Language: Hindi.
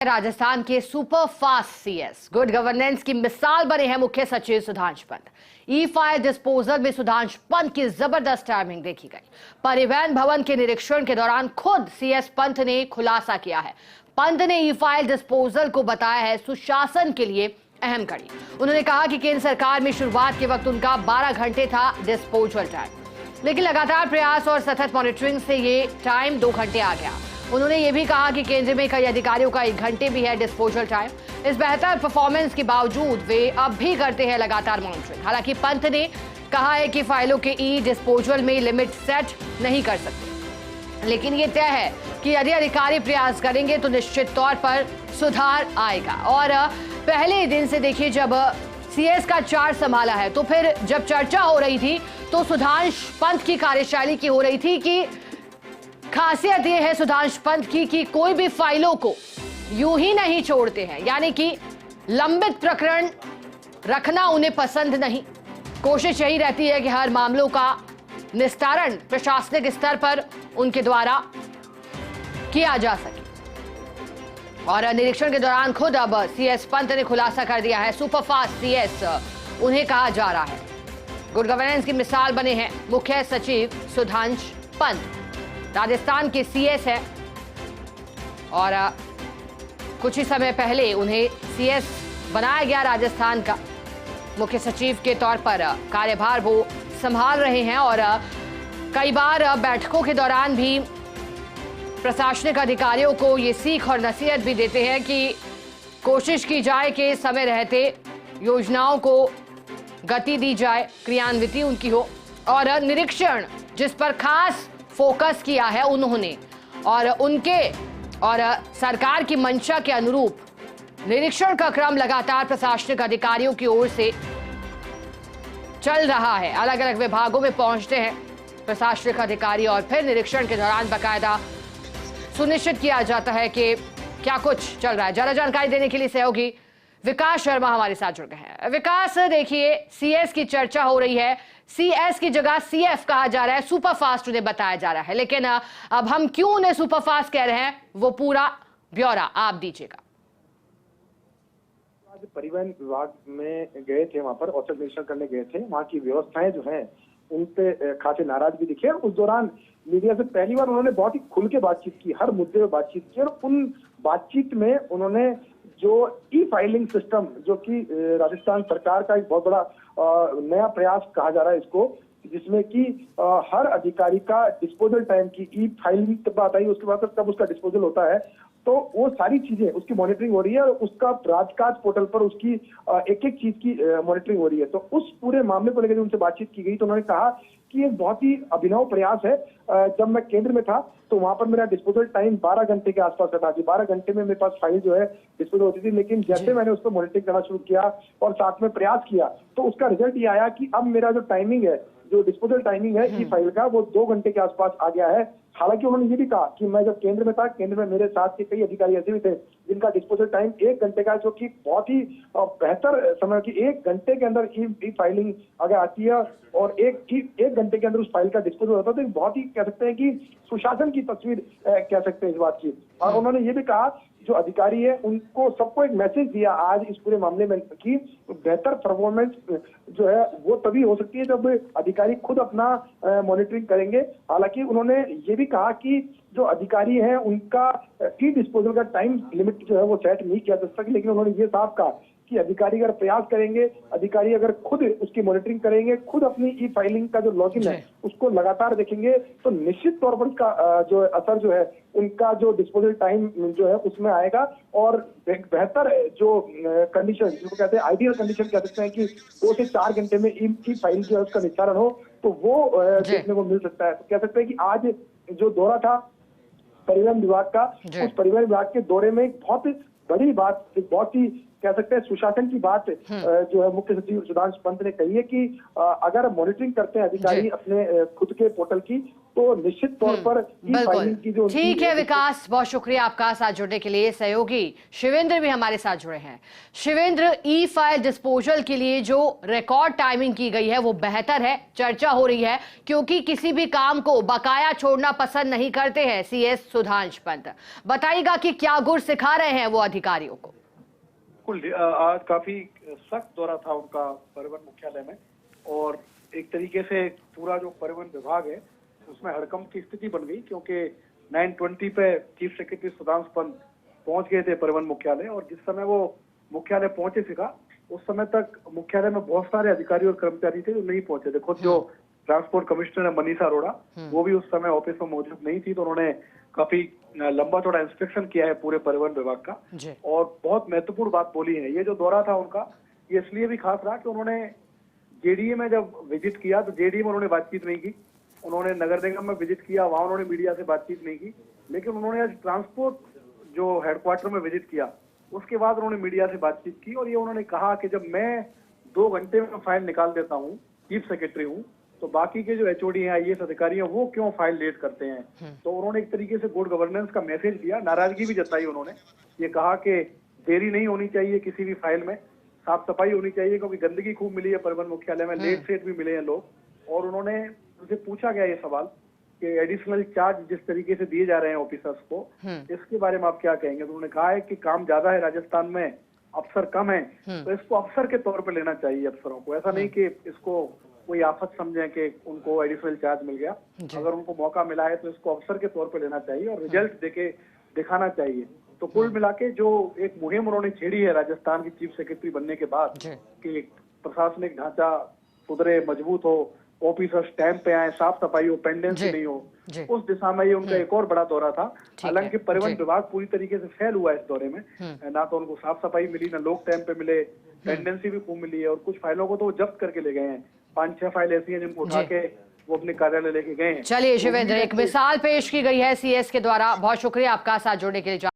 राजस्थान के super fast CS good governance की मिसाल बने हैं मुख्य सचिव सुधांश पंत। ई फाइल डिस्पोजल में सुधांश पंत की जबरदस्त टाइमिंग देखी गई। परिवहन भवन के निरीक्षण के दौरान खुद सीएस पंत ने खुलासा किया है। पंत ने ई फाइल डिस्पोजल को बताया है सुशासन के लिए अहम कड़ी। उन्होंने कहा कि केंद्र सरकार में शुरुआत के वक्त उनका 12 घंटे था डिस्पोजल टाइम, लेकिन लगातार प्रयास और सतत मॉनिटरिंग से ये टाइम 2 घंटे आ गया। उन्होंने ये भी कहा कि केंद्र में कई अधिकारियों का 1 घंटे भी है डिस्पोजल टाइम। इस बेहतर परफॉर्मेंस के बावजूद वे अब भी करते हैं लगातार मॉनिटरिंग। हालांकि पंत ने कहा है कि फाइलों के ई डिस्पोजल में लिमिट सेट नहीं कर सकते, लेकिन ये तय है कि यदि अधिकारी प्रयास करेंगे तो निश्चित तौर पर सुधार आएगा। और पहले दिन से देखिए, जब सीएस का चार्ज संभाला है तो फिर जब चर्चा हो रही थी तो सुधांश पंत की कार्यशैली की हो रही थी कि खासियत यह है सुधांश पंत की कि कोई भी फाइलों को यूं ही नहीं छोड़ते हैं, यानी कि लंबित प्रकरण रखना उन्हें पसंद नहीं। कोशिश यही रहती है कि हर मामलों का निस्तारण प्रशासनिक स्तर पर उनके द्वारा किया जा सके। और निरीक्षण के दौरान खुद अब सीएस पंत ने खुलासा कर दिया है, सुपरफास्ट सीएस उन्हें कहा जा रहा है। गुड गवर्नेंस की मिसाल बने हैं मुख्य सचिव सुधांश पंत। राजस्थान के सीएस है और कुछ ही समय पहले उन्हें सीएस बनाया गया। राजस्थान का मुख्य सचिव के तौर पर कार्यभार वो संभाल रहे हैं और कई बार बैठकों के दौरान भी प्रशासनिक अधिकारियों को ये सीख और नसीहत भी देते हैं कि कोशिश की जाए कि समय रहते योजनाओं को गति दी जाए, क्रियान्विति उनकी हो। और निरीक्षण जिस पर खास फोकस किया है उन्होंने, और उनके और सरकार की मंशा के अनुरूप निरीक्षण का क्रम लगातार प्रशासनिक अधिकारियों की ओर से चल रहा है। अलग अलग विभागों में पहुंचते हैं प्रशासनिक अधिकारी और फिर निरीक्षण के दौरान बाकायदा सुनिश्चित किया जाता है कि क्या कुछ चल रहा है। ज्यादा जानकारी देने के लिए सहयोगी विकास शर्मा हमारे साथ जुड़ गए हैं। विकास, देखिए सीएस की चर्चा हो रही है, सीएस की जगह सीएफ कहा जा रहा है, सुपरफास्ट उन्हें बताया जा रहा है, लेकिन अब हम क्यों उन्हें सुपरफास्ट कह रहे हैं वो पूरा ब्यौरा आप दीजिएगा। आज परिवहन विभाग में गए थे, वहां पर औचक निरीक्षण करने गए थे। वहां की व्यवस्थाएं जो हैं उन पे खासे नाराज भी दिखे। उस दौरान मीडिया से पहली बार उन्होंने बहुत ही खुल के बातचीत की, हर मुद्दे पे बातचीत की। और उन बातचीत में उन्होंने जो ई फाइलिंग सिस्टम, जो कि राजस्थान सरकार का एक बहुत बड़ा नया प्रयास कहा जा रहा है इसको, जिसमें कि हर अधिकारी का डिस्पोजल टाइम की ई फाइलिंग तब बात आई, उसके बाद कब उसका डिस्पोजल होता है, तो वो सारी चीजें उसकी मॉनिटरिंग हो रही है और उसका राजकाज पोर्टल पर उसकी एक एक चीज की मॉनिटरिंग हो रही है। तो उस पूरे मामले को लेकर उनसे बातचीत की गई तो उन्होंने कहा कि एक बहुत ही अभिनव प्रयास है। जब मैं केंद्र में था तो वहां पर मेरा डिस्पोजल टाइम 12 घंटे के आसपास था कि 12 घंटे में मेरे पास फाइल जो है डिस्पोजल होती थी, लेकिन जैसे मैंने उसको मॉनिटरिंग करना शुरू किया और साथ में प्रयास किया तो उसका रिजल्ट ये आया कि अब मेरा जो टाइमिंग है, जो डिस्पोजल टाइमिंग है ई फाइल का, वो 2 घंटे के आसपास आ गया है। हालांकि उन्होंने ये भी कहा कि मैं जब केंद्र में था, केंद्र में मेरे साथ के कई अधिकारी ऐसे भी थे जिनका डिस्पोजल टाइम 1 घंटे का, जो कि बहुत ही बेहतर समय की 1 घंटे के अंदर ई फाइलिंग अगर आती है और एक घंटे के अंदर उस फाइल का डिस्पोजल होता है, तो बहुत ही कह सकते हैं कि सुशासन की तस्वीर कह सकते हैं इस बात की। और उन्होंने ये भी कहा जो अधिकारी है उनको सबको एक मैसेज दिया आज इस पूरे मामले में कि बेहतर परफॉर्मेंस जो है वो तभी हो सकती है जब अधिकारी खुद अपना मॉनिटरिंग करेंगे। हालांकि उन्होंने ये भी कहा कि जो अधिकारी हैं उनका ई डिस्पोजल का टाइम लिमिट जो है वो सेट नहीं किया जा सकता, लेकिन उन्होंने ये साफ कहा कि अधिकारी अगर प्रयास करेंगे, अधिकारी अगर खुद उसकी मॉनिटरिंग करेंगे, खुद अपनी ई फाइलिंग का जो लॉगिन है उसको लगातार देखेंगे, तो निश्चित तौर पर उसका जो असर जो है उनका जो डिस्पोजल टाइम जो है उसमें आएगा और एक बेहतर जो कंडीशन, जिसको कहते हैं आइडियल कंडीशन कह सकते हैं कि 2 से 4 घंटे में ई फाइल जो है उसका निस्तारण हो, तो वो देखने को मिल सकता है। तो कह सकते हैं कि आज जो दौरा था परिवहन विभाग का, उस परिवहन विभाग के दौरे में एक बहुत बड़ी बात, एक बहुत ही कह सकते हैं सुशासन की बात जो है मुख्य सचिव सुधांशु पंत ने कही है कि अगर मॉनिटरिंग करते हैं अधिकारी अपने खुद के पोर्टल की तो निश्चित तौर पर फाइलिंग की जो ठीक है विकास, बहुत शुक्रिया आपका साथ जुड़ने के लिए। सहयोगी शिवेंद्र भी हमारे साथ जुड़े हैं। शिवेंद्र, ई फाइल डिस्पोजल के लिए जो रिकॉर्ड टाइमिंग की गई है वो बेहतर है, चर्चा हो रही है क्योंकि किसी भी काम को बकाया छोड़ना पसंद नहीं करते हैं सीएस सुधांशु पंत। बताइएगा कि क्या गुर सिखा रहे हैं वो अधिकारियों को। बिल्कुल, आज काफी सख्त दौरा था उनका परिवहन मुख्यालय में और एक तरीके से पूरा जो परिवहन विभाग है उसमें हड़कंप की स्थिति बन गई क्योंकि 9:20 पे चीफ सेक्रेटरी सुधांशु पंत पहुंच गए थे परिवहन मुख्यालय और जिस समय वो मुख्यालय पहुंचे थे उस समय तक मुख्यालय में बहुत सारे अधिकारी और कर्मचारी थे जो नहीं पहुंचे थे। खुद जो ट्रांसपोर्ट कमिश्नर है मनीषा अरोड़ा वो भी उस समय ऑफिस में मौजूद नहीं थी, तो उन्होंने काफी लंबा चौड़ा इंस्पेक्शन किया है पूरे परिवहन विभाग का और बहुत महत्वपूर्ण बात बोली है। ये जो दौरा था उनका ये इसलिए भी खास रहा कि उन्होंने जेडीए में जब विजिट किया तो जेडीए में उन्होंने बातचीत नहीं की, उन्होंने नगर निगम में विजिट किया, वहां उन्होंने मीडिया से बातचीत नहीं की, लेकिन उन्होंने आज ट्रांसपोर्ट जो हेडक्वार्टर में विजिट किया उसके बाद उन्होंने मीडिया से बातचीत की और ये उन्होंने कहा कि जब मैं 2 घंटे में फाइल निकाल देता हूँ, चीफ सेक्रेटरी हूँ, तो बाकी के जो एचओडी हैं, आईएएस अधिकारी हैं, वो क्यों फाइल लेट करते हैं। तो उन्होंने एक तरीके से गुड गवर्नेंस का मैसेज दिया, नाराजगी भी जताई उन्होंने, ये कहा कि देरी नहीं होनी चाहिए किसी भी फाइल में, साफ सफाई होनी चाहिए क्योंकि गंदगी खूब मिली है परिवहन मुख्यालय में, लेट सेट भी मिले हैं लोग। और उन्होंने उनसे पूछा गया ये सवाल कि एडिशनल चार्ज जिस तरीके से दिए जा रहे हैं ऑफिसर्स को, इसके बारे में आप क्या कहेंगे। तो उन्होंने कहा है कि काम ज्यादा है राजस्थान में, अफसर कम है, तो इसको अफसर के तौर पे लेना चाहिए अफसरों को, ऐसा नहीं कि इसको कोई आफत समझें कि उनको एडिशनल चार्ज मिल गया। अगर उनको मौका मिला है तो इसको अफसर के तौर पे लेना चाहिए और रिजल्ट देके दिखाना चाहिए। तो कुल मिला के जो एक मुहिम उन्होंने छेड़ी है राजस्थान की चीफ सेक्रेटरी बनने के बाद कि प्रशासनिक ढांचा सुधरे, मजबूत हो, ऑफिसर्स टाइम पे आए, साफ सफाई हो, पेंडेंसी नहीं हो, उस दिशा में ये उनका एक और बड़ा दौरा था। हालांकि परिवहन विभाग पूरी तरीके से फेल हुआ है इस दौरे में, ना तो उनको साफ सफाई मिली, ना लोग टाइम पे मिले, पेंडेंसी भी खूब मिली है और कुछ फाइलों को तो वो जब्त करके ले गए हैं। 5-6 फाइल ऐसी हैं जिनको उठा के वो अपने कार्यालय लेके गए हैं। चलिए शिवेंद्र, एक मिसाल पेश की गई है सीएस के द्वारा। बहुत शुक्रिया आपका साथ जोड़ने के लिए।